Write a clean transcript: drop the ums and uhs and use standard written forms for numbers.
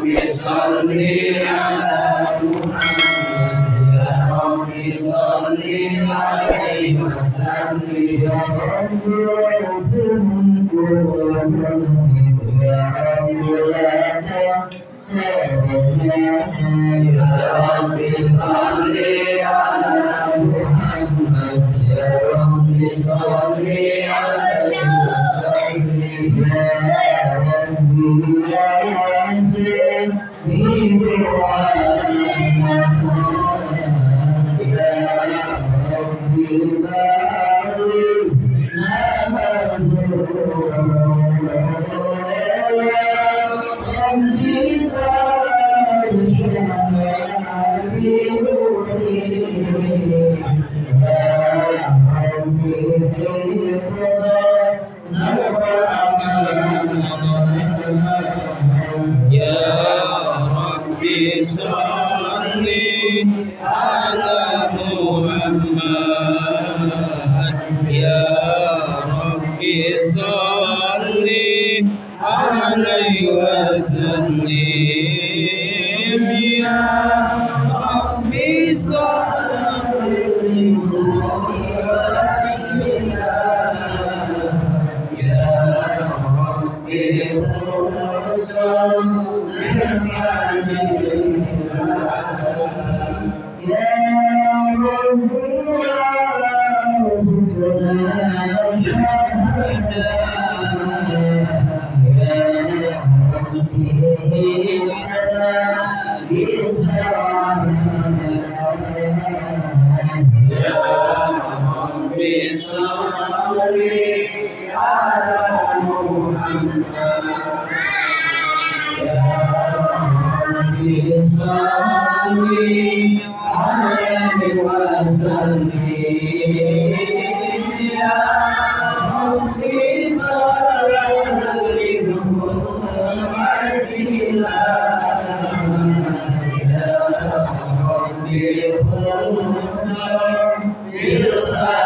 ربي صل على محمد يا ربي صل عليه وسلم يا ربي اغفر يا ربي لا يا ربي صل على محمد يا ربي صل عليه وسلم يا ربي لا تنسني بدعائك يا ربي بارك لنا يا ربي صل على محمد يا ربي صل عليه وسلم يا ربي صل يا